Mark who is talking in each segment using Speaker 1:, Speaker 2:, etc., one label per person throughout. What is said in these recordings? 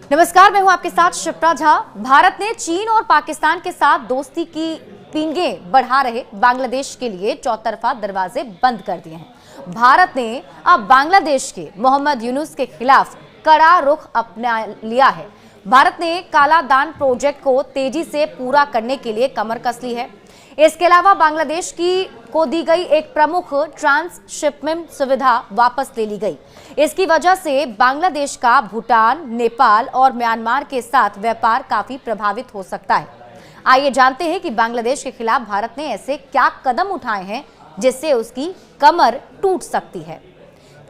Speaker 1: नमस्कार, मैं हूं आपके साथ शिप्रा झा। भारत ने चीन और पाकिस्तान के साथ दोस्ती की पींगें बढ़ा रहे बांग्लादेश के लिए चौतरफा दरवाजे बंद कर दिए हैं। भारत ने अब बांग्लादेश के मोहम्मद यूनुस के खिलाफ कड़ा रुख अपना लिया है। भारत ने काला दान प्रोजेक्ट को तेजी से पूरा करने के लिए कमर कस ली है। इसके अलावा बांग्लादेश को दी गई एक प्रमुख ट्रांसशिपमेंट सुविधा वापस ले ली गई। इसकी वजह से बांग्लादेश का भूटान, नेपाल और म्यांमार के साथ व्यापार काफी प्रभावित हो सकता है। आइए जानते हैं कि बांग्लादेश के खिलाफ भारत ने ऐसे क्या कदम उठाए हैं जिससे उसकी कमर टूट सकती है।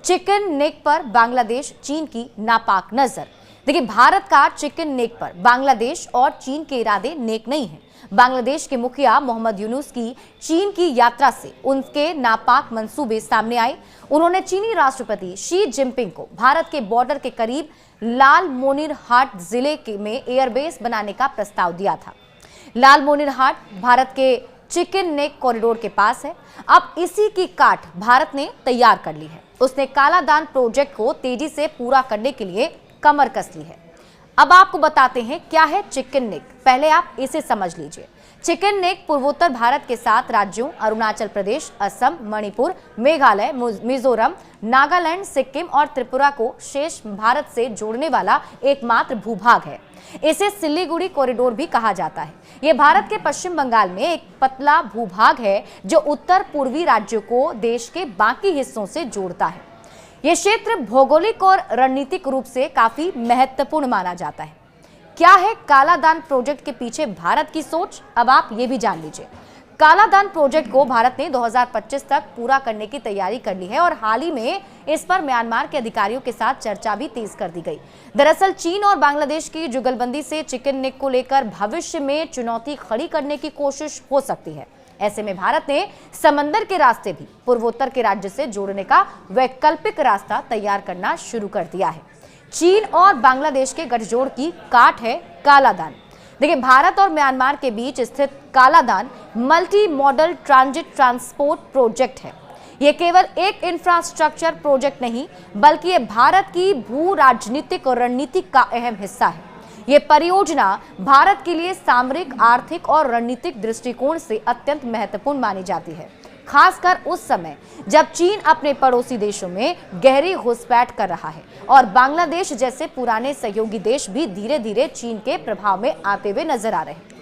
Speaker 1: चिकन नेक पर बांग्लादेश चीन की नापाक नजर। देखिए, भारत का चिकन नेक पर बांग्लादेश और चीन के इरादे नेक नहीं है। बांग्लादेश के मुखिया मोहम्मद यूनुस की चीन की यात्रा से उनके नापाक मंसूबे सामने आए। उन्होंने चीनी राष्ट्रपति शी जिनपिंग को भारत के बॉर्डर के करीब लालमोनिरहाट जिले में एयरबेस बनाने का प्रस्ताव दिया था। लालमोनिरहाट भारत के चिकन नेक कॉरिडोर के पास है। अब इसी की काट भारत ने तैयार कर ली है। उसने काला दान प्रोजेक्ट को तेजी से पूरा करने के लिए कमर कस ली है। अब आपको बताते हैं क्या है चिकन नेक। पहले आप इसे समझ लीजिए। चिकन नेक पूर्वोत्तर भारत के 7 राज्यों अरुणाचल प्रदेश, असम, मणिपुर, मेघालय, मिजोरम, नागालैंड, सिक्किम और त्रिपुरा को शेष भारत से जोड़ने वाला एकमात्र भूभाग है। इसे सिलीगुड़ी कॉरिडोर भी कहा जाता है। यह भारत के पश्चिम बंगाल में एक पतला भूभाग है जो उत्तर पूर्वी राज्यों को देश के बाकी हिस्सों से जोड़ता है। यह क्षेत्र भौगोलिक और रणनीतिक रूप से काफी महत्वपूर्ण माना जाता है। क्या है काला दान प्रोजेक्ट के पीछे भारत की सोच, अब आप ये भी जान लीजिए। काला दान प्रोजेक्ट को भारत ने 2025 तक पूरा करने की तैयारी कर ली है और हाल ही में इस पर म्यांमार के अधिकारियों के साथ चर्चा भी तेज कर दी गई। दरअसल चीन और बांग्लादेश की जुगलबंदी से चिकन नेक को लेकर भविष्य में चुनौती खड़ी करने की कोशिश हो सकती है। ऐसे में भारत ने समंदर के रास्ते भी पूर्वोत्तर के राज्य से जोड़ने का वैकल्पिक रास्ता तैयार करना शुरू कर दिया है। चीन और बांग्लादेश के गठजोड़ की काट है काला दान। देखिए, भारत और म्यांमार के बीच स्थित काला दान multi modal transit transport project है। यह केवल एक इंफ्रास्ट्रक्चर प्रोजेक्ट नहीं, बल्कि यह भारत की भू राजनीतिक और रणनीतिक का अहम हिस्सा है। ये परियोजना भारत के लिए सामरिक, आर्थिक और रणनीतिक दृष्टिकोण से अत्यंत महत्वपूर्ण मानी जाती है, खासकर उस समय जब चीन अपने पड़ोसी देशों में गहरी घुसपैठ कर रहा है और बांग्लादेश जैसे पुराने सहयोगी देश भी धीरे धीरे चीन के प्रभाव में आते हुए नजर आ रहे हैं।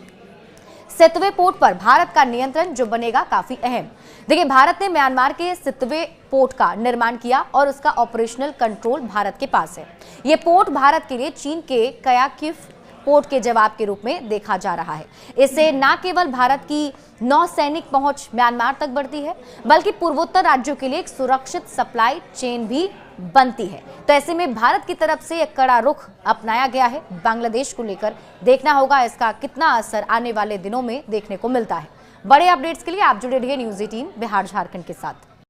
Speaker 1: सितवे पोर्ट पर भारत का नियंत्रण जो बनेगा काफी अहम। देखिए, भारत ने म्यांमार के सितवे पोर्ट का निर्माण किया और उसका ऑपरेशनल कंट्रोल भारत के पास है। यह पोर्ट भारत के लिए चीन के कयाकिफ पोर्ट के जवाब के रूप में देखा जा रहा है। इससे न केवल भारत की नौसैनिक पहुंच म्यांमार तक बढ़ती है, बल्कि पूर्वोत्तर राज्यों के लिए एक सुरक्षित सप्लाई चेन भी बनती है। तो ऐसे में भारत की तरफ से एक कड़ा रुख अपनाया गया है बांग्लादेश को लेकर। देखना होगा इसका कितना असर आने वाले दिनों में देखने को मिलता है। बड़े अपडेट्स के लिए आप जुड़े रहिए न्यूज़ 18 बिहार झारखंड के साथ।